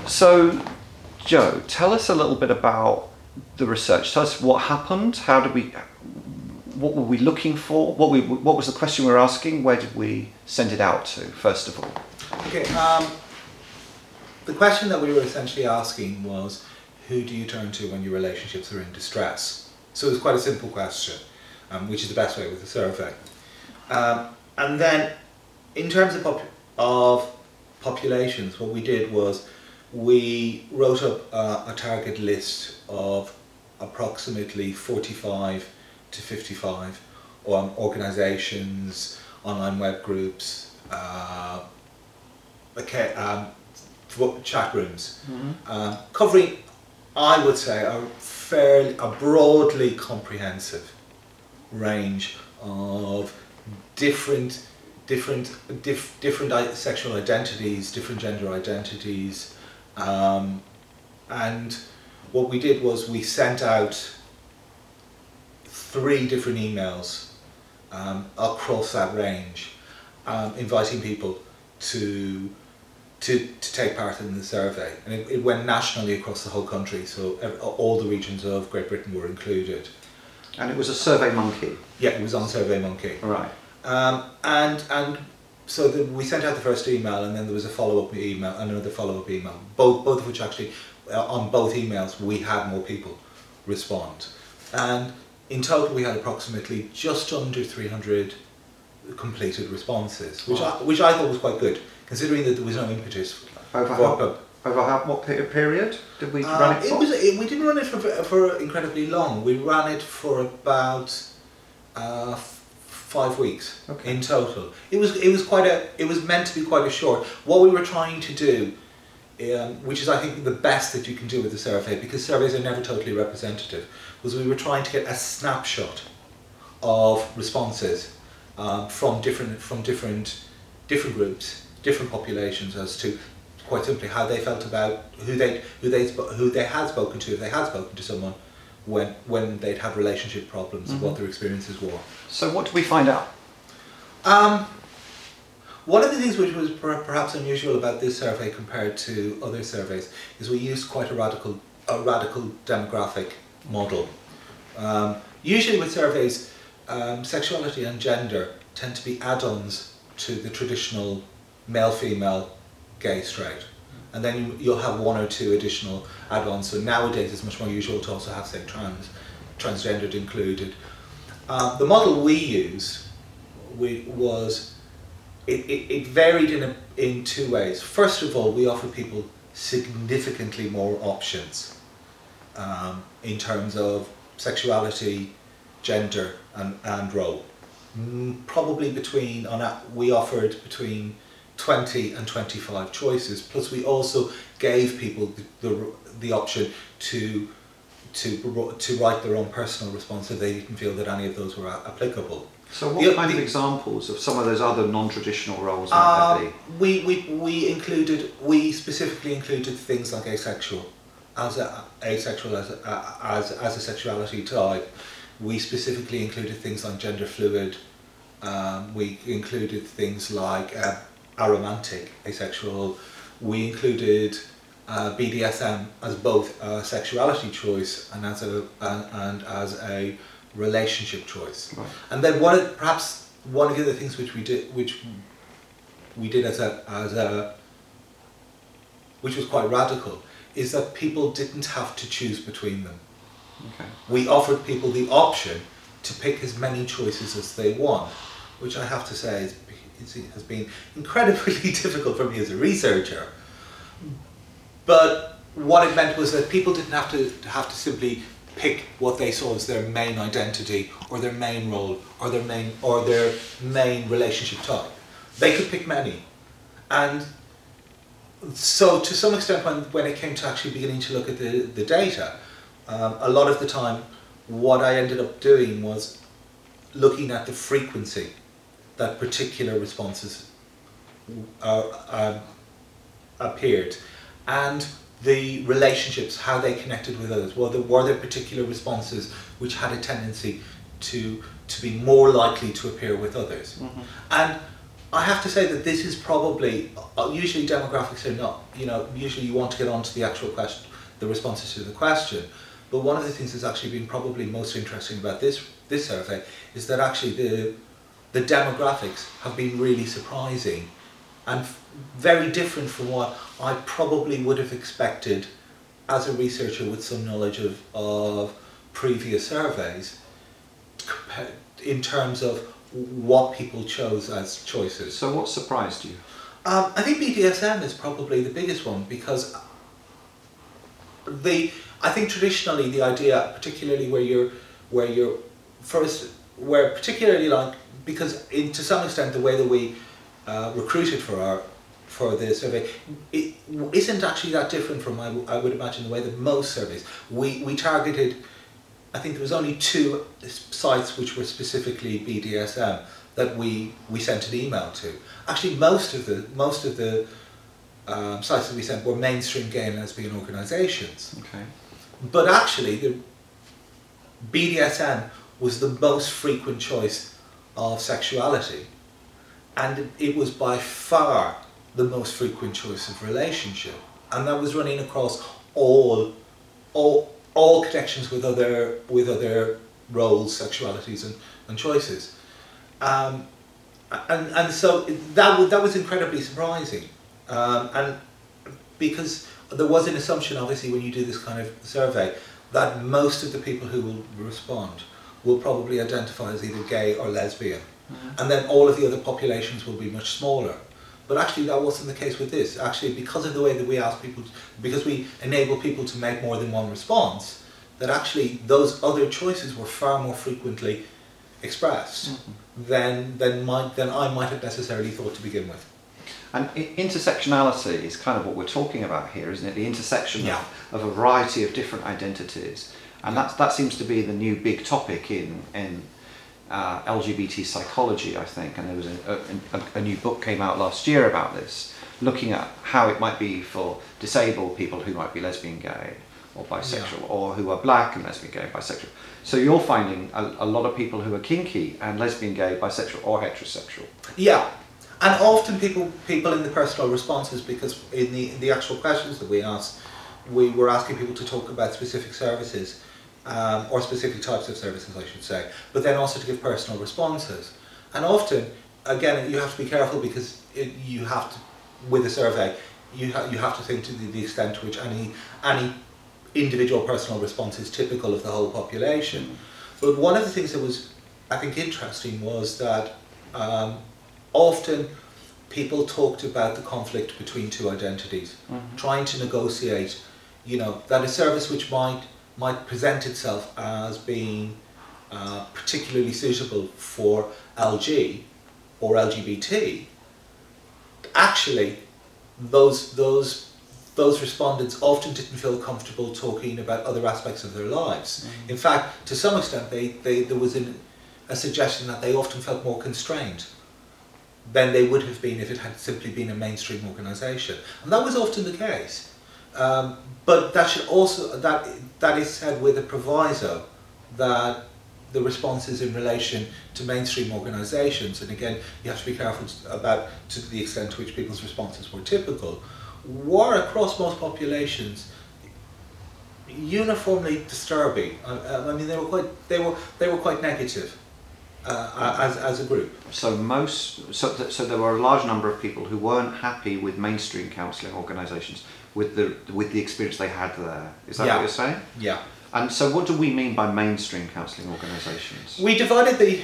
So, Joe, tell us a little bit about the research. Tell us what happened. What were we looking for? What was the question we were asking? Where did we send it out to, first of all? Okay. The question that we were essentially asking was, who do you turn to when your relationships are in distress? So it was quite a simple question, which is the best way with the survey. And then, in terms of populations, what we did was we wrote up a target list of approximately 45 to 55 organisations, online web groups, chat rooms, covering, I would say, a broadly comprehensive range of different sexual identities, different gender identities, and what we did was we sent out 3 different emails across that range, inviting people to take part in the survey, and it went nationally across the whole country, so all the regions of Great Britain were included. And it was a SurveyMonkey? Yeah, it was on SurveyMonkey. Right. And so we sent out the first email, and then there was a follow-up email, and another follow-up email, both of which actually, on both emails, we had more people respond. And in total we had approximately just under 300 completed responses, which I thought was quite good, considering that there was no impetus. Over what period did we run it for? We didn't run it for incredibly long. We ran it for about 5 weeks in total. It was meant to be quite a short. What we were trying to do, which is I think the best that you can do with the survey, because surveys are never totally representative, was we were trying to get a snapshot of responses from different groups, different populations, as to quite simply how they felt about who they had spoken to, if they had spoken to someone when they'd had relationship problems, and what their experiences were. So what did we find out? One of the things which was perhaps unusual about this survey compared to other surveys is we used quite a radical demographic model. Usually with surveys, sexuality and gender tend to be add-ons to the traditional male-female, gay-straight, and then you'll have 1 or 2 additional add-ons. So nowadays it's much more usual to also have, say, transgendered included. The model we used was it varied in 2 ways. First of all, we offered people significantly more options in terms of sexuality, gender, and role. Probably we offered between 20 and 25 choices. Plus, we also gave people the option to write their own personal response if they didn't feel that any of those were applicable. So what kind of examples of some of those other non-traditional roles might there be? We specifically included things like asexual as a sexuality type. We specifically included things like gender fluid. We included things like aromantic, asexual. We included BDSM as both a sexuality choice and as a relationship choice. Right. And then perhaps one of the other things which we did which was quite radical, is that people didn't have to choose between them. Okay. We offered people the option to pick as many choices as they want, which I have to say has been incredibly difficult for me as a researcher. But what it meant was that people didn't have to simply pick what they saw as their main identity, or their main role, or their main relationship type. They could pick many. And so to some extent, when it came to actually beginning to look at the data, a lot of the time what I ended up doing was looking at the frequency that particular responses appeared, and the relationships, how they connected with others. Were there particular responses which had a tendency to be more likely to appear with others? Mm-hmm. And I have to say that this is probably, usually demographics are not, usually you want to get onto the actual question, the responses to the question. But one of the things that's actually been probably most interesting about this survey is that actually the demographics have been really surprising and very different from what I probably would have expected as a researcher with some knowledge of previous surveys in terms of what people chose as choices. So what surprised you? I think BDSM is probably the biggest one, because I think traditionally the idea, particularly because to some extent the way that we recruited for the survey, it isn't actually that different from, I would imagine, the way that most surveys. We targeted, I think there was only 2 sites which were specifically BDSM that we sent an email to. Actually, most of the sites that we sent were mainstream gay and lesbian organisations. Okay. But actually, the BDSM was the most frequent choice of sexuality, and it was by far the most frequent choice of relationship, and that was running across all connections with other roles, sexualities, and choices, and so that was incredibly surprising, and because there was an assumption, obviously, when you do this kind of survey, that most of the people who will respond will probably identify as either gay or lesbian, and then all of the other populations will be much smaller. But actually that wasn't the case with this. Actually, because of the way that we ask people, because we enable people to make more than one response, that actually those other choices were far more frequently expressed than I might have necessarily thought to begin with. And intersectionality is kind of what we're talking about here, isn't it? The intersection Yeah. of a variety of different identities. And that seems to be the new big topic in LGBT psychology, I think. And there was a new book came out last year about this, looking at how it might be for disabled people who might be lesbian, gay, or bisexual, or who are black and lesbian, gay, bisexual. So you're finding a lot of people who are kinky and lesbian, gay, bisexual, or heterosexual. Yeah. And often people in the personal responses, because in the actual questions that we asked, we were asking people to talk about specific services, or specific types of services, I should say, but then also to give personal responses. And often, again, you have to be careful, because you have to, with a survey, you have to think to the extent to which any individual personal response is typical of the whole population. But one of the things that was, I think, interesting was that often people talked about the conflict between 2 identities, trying to negotiate, that a service which might present itself as being particularly suitable for LG or LGBT, actually those respondents often didn't feel comfortable talking about other aspects of their lives. In fact, to some extent, there was a suggestion that they often felt more constrained than they would have been if it had simply been a mainstream organisation, and that was often the case. But that should also that is said with a proviso that the responses in relation to mainstream organisations, and again you have to be careful about to the extent to which people's responses were typical, were across most populations uniformly disturbing. I mean, they were quite negative. As a group. So there were a large number of people who weren't happy with mainstream counselling organisations with the experience they had there. Is that what you're saying? Yeah. And so what do we mean by mainstream counselling organisations? We divided the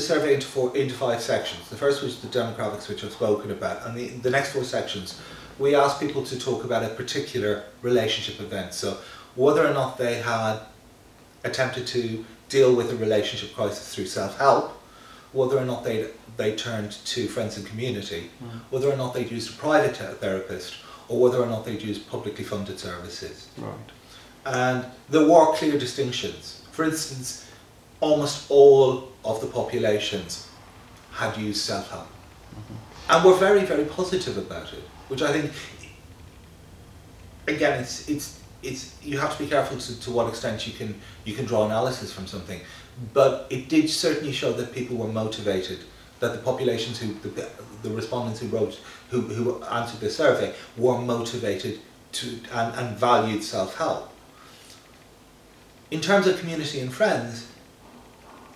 survey into 5 sections. The first was the demographics, which I've spoken about, and the next 4 sections we asked people to talk about a particular relationship event. So whether or not they had attempted to deal with a relationship crisis through self-help, whether or not they turned to friends and community, whether or not they'd used a private therapist, or whether or not they'd used publicly funded services. Right. And there were clear distinctions. For instance, almost all of the populations had used self-help, and were very, very positive about it, which I think, again, you have to be careful to what extent you can draw analysis from something, but it did certainly show that people were motivated, that the populations the respondents who answered the survey were motivated and valued self-help. In terms of community and friends,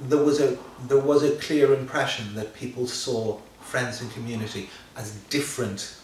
there was a clear impression that people saw friends and community as different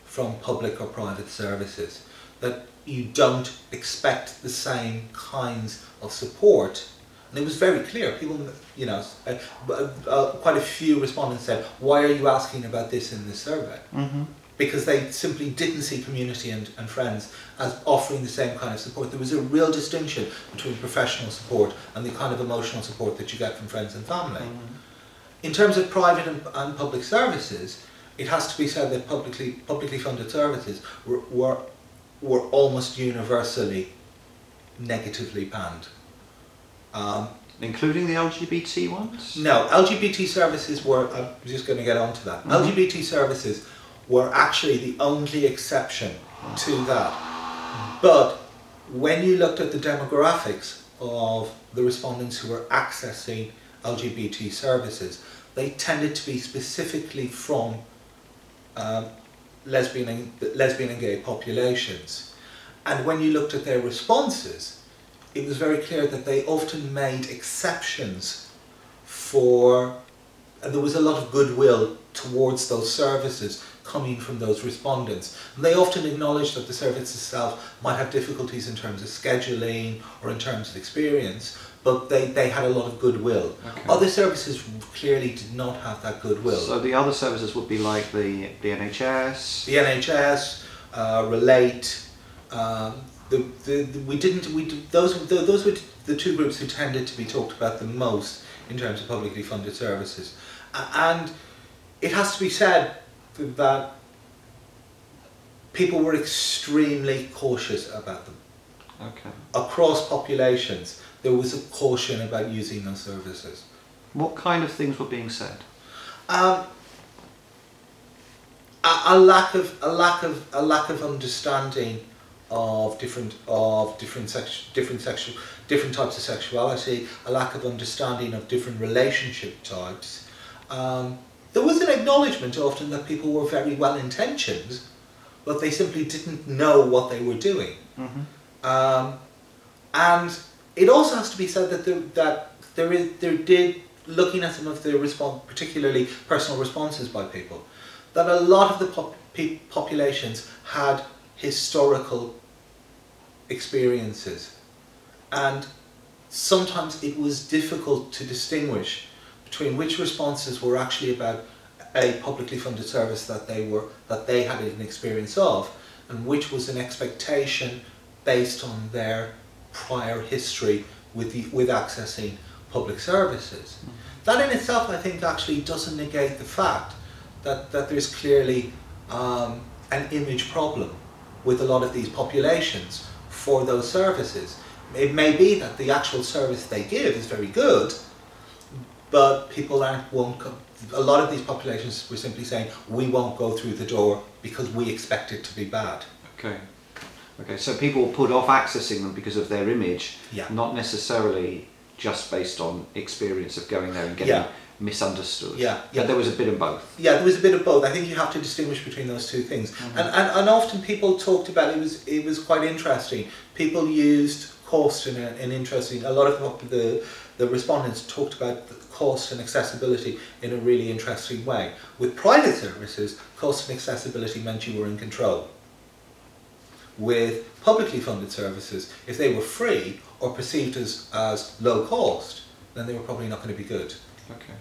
from public or private services, that you don't expect the same kinds of support. And it was very clear. People, you know, quite a few respondents said, "Why are you asking about this in this survey?" Mm-hmm. Because they simply didn't see community and friends as offering the same kind of support. There was a real distinction between professional support and the kind of emotional support that you get from friends and family. Mm-hmm. In terms of private and public services, it has to be said that publicly funded services were almost universally negatively panned. Including the LGBT ones? No, LGBT services were, I'm just going to get on to that. Mm-hmm. LGBT services were actually the only exception to that. But when you looked at the demographics of the respondents who were accessing LGBT services, they tended to be specifically from lesbian and gay populations. And when you looked at their responses, it was very clear that they often made exceptions and there was a lot of goodwill towards those services coming from those respondents. And they often acknowledged that the service itself might have difficulties in terms of scheduling or in terms of experience, but they had a lot of goodwill. Okay. Other services clearly did not have that goodwill. So the other services would be like the NHS? The NHS, Relate, those were the two groups who tended to be talked about the most in terms of publicly funded services. And it has to be said that people were extremely cautious about them. Okay. Across populations, there was a caution about using those services. What kind of things were being said? A lack of understanding of different types of sexuality, a lack of understanding of different relationship types. There was an acknowledgement often that people were very well intentioned, but they simply didn't know what they were doing. Mm-hmm. And it also has to be said that there did, looking at some of the particularly personal responses by people, that a lot of the populations had historical experiences, and sometimes it was difficult to distinguish between which responses were actually about a publicly funded service that they had an experience of, and which was an expectation based on their prior history with accessing public services. Mm-hmm. That in itself, I think, actually doesn't negate the fact that there's clearly an image problem with a lot of these populations for those services. It may be that the actual service they give is very good, but people won't come. A lot of these populations were simply saying, we won't go through the door because we expect it to be bad. Okay, so people put off accessing them because of their image, yeah. Not necessarily just based on experience of going there and getting misunderstood. Yeah. But there was a bit of both. Yeah, there was a bit of both. I think you have to distinguish between those two things. Mm-hmm. And often people talked about, it was quite interesting. People used cost in an interesting, a lot of the respondents talked about the cost and accessibility in a really interesting way. With private services, cost and accessibility meant you were in control. With publicly funded services, if they were free or perceived as low cost, then they were probably not going to be good. Okay.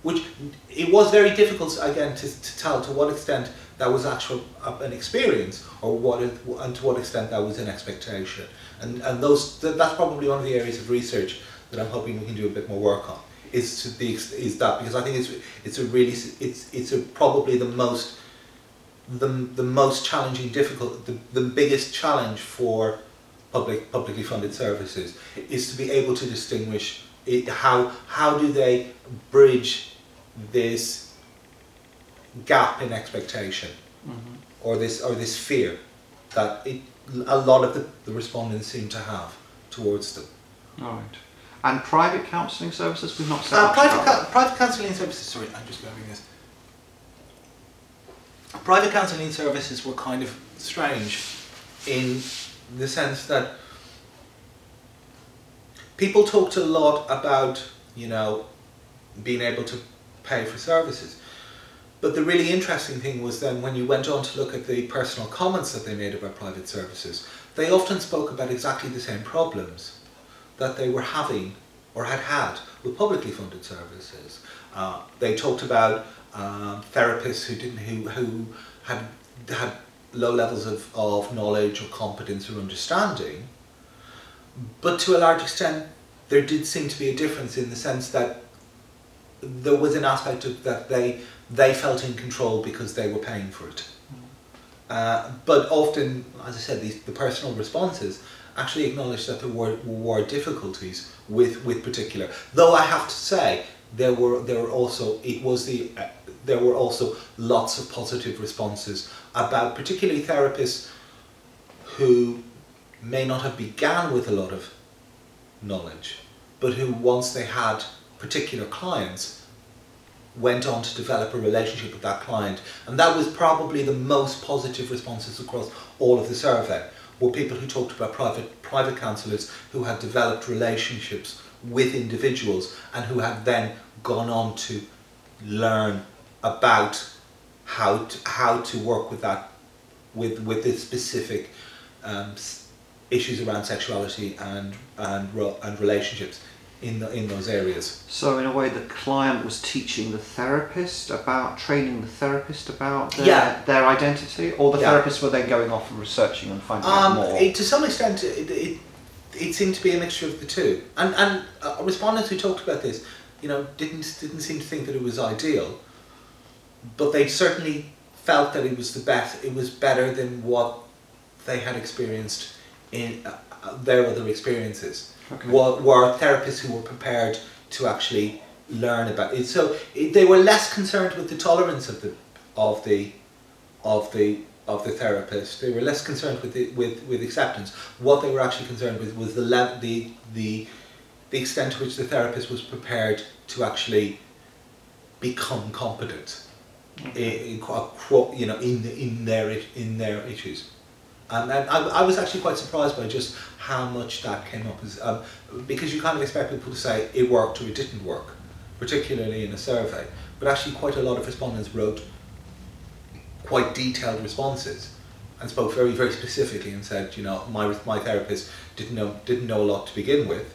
Which it was very difficult again to tell to what extent that was an experience, and to what extent that was an expectation. And that's probably one of the areas of research that I'm hoping we can do a bit more work on. Is that, because I think it's probably the most challenging, difficult, the biggest challenge for publicly funded services is to be able to distinguish how do they bridge this gap in expectation, mm-hmm. or this fear that a lot of the respondents seem to have towards them. All right. And private counselling services, we've not said much about. Private counselling services, sorry, I'm just grabbing this. Private counselling services were kind of strange in the sense that people talked a lot about, you know, being able to pay for services. But the really interesting thing was then when you went on to look at the personal comments that they made about private services, they often spoke about exactly the same problems that they were having or had had with publicly funded services. They talked about therapists who had low levels of knowledge or competence or understanding, but to a large extent there did seem to be a difference in the sense that there was an aspect of that they felt in control because they were paying for it. But often, as I said, the personal responses actually acknowledged that there were difficulties with particular. Though I have to say, there were also lots of positive responses about particularly therapists who may not have began with a lot of knowledge, but who once they had particular clients went on to develop a relationship with that client, and that was probably the most positive responses across all of the survey, were people who talked about private counsellors who had developed relationships with individuals and who had then gone on to learn about how to work with that with the specific issues around sexuality and relationships in those areas. So in a way, the client was teaching the therapist about, training the therapist about their identity, or the therapists were then going off and researching and finding out more? To some extent, it seemed to be a mixture of the two. And respondents who talked about this, you know, didn't seem to think that it was ideal, but they certainly felt that it was the best. It was better than what they had experienced in their other experiences. Okay. Were therapists who were prepared to actually learn about it. So they were less concerned with the tolerance of the therapist. They were less concerned with acceptance. What they were actually concerned with was the extent to which the therapist was prepared to actually become competent, in their issues. And I was actually quite surprised by just how much that came up, as because you kind of expect people to say it worked or it didn't work, particularly in a survey. But actually quite a lot of respondents wrote quite detailed responses and spoke very, very specifically and said, you know, my therapist didn't know a lot to begin with,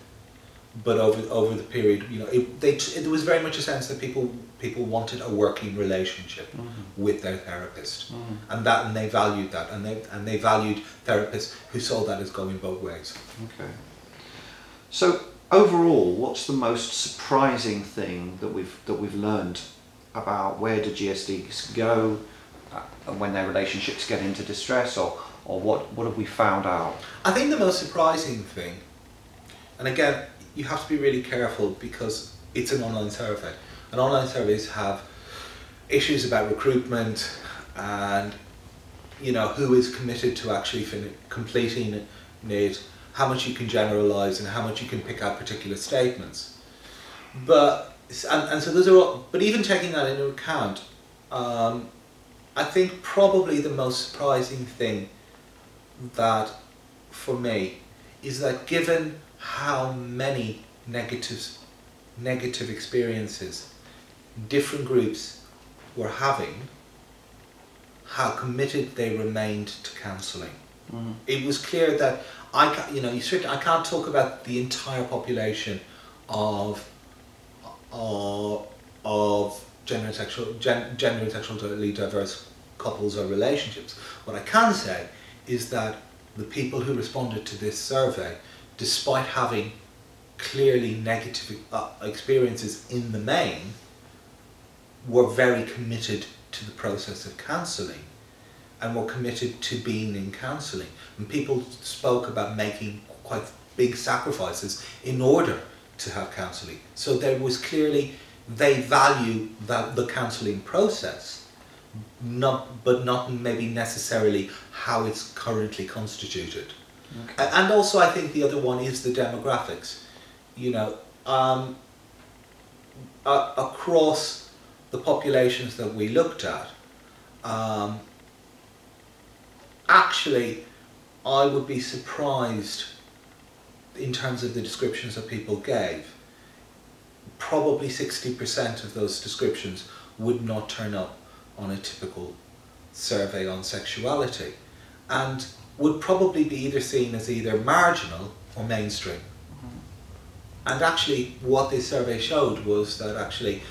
but over the period, you know, there was very much a sense that people wanted a working relationship with their therapist, and they valued that, and they valued therapists who saw that as going both ways. Okay. So overall, what's the most surprising thing that we've learned about where do GSDs go when their relationships get into distress, or what have we found out? I think the most surprising thing, and again, you have to be really careful because it's an online survey, and online surveys have issues about recruitment and, you know, who is committed to actually completing it, how much you can generalise and how much you can pick out particular statements. But so those are all, but even taking that into account, I think probably the most surprising thing that for me is that given how many negative experiences different groups were having, how committed they remained to counselling. It was clear that I can't talk about the entire population of gender and sexually diverse couples or relationships. What I can say is that the people who responded to this survey, despite having clearly negative experiences in the main, were very committed to the process of counselling and were committed to being in counselling. And people spoke about making quite big sacrifices in order to have counselling. So there was clearly, they value the counselling process, but not maybe necessarily how it's currently constituted. Okay. And also I think the other one is the demographics. You know, across the populations that we looked at, actually I would be surprised in terms of the descriptions that people gave. Probably 60% of those descriptions would not turn up on a typical survey on sexuality, and would probably be either seen as either marginal or mainstream. And actually what this survey showed was that actually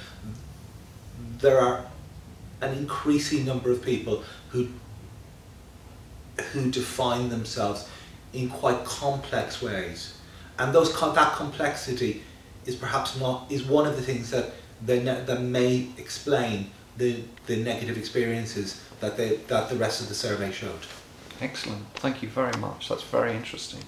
there are an increasing number of people who define themselves in quite complex ways, and that complexity is perhaps not, is one of the things that that may explain the negative experiences that the rest of the survey showed. Excellent. Thank you very much. That's very interesting.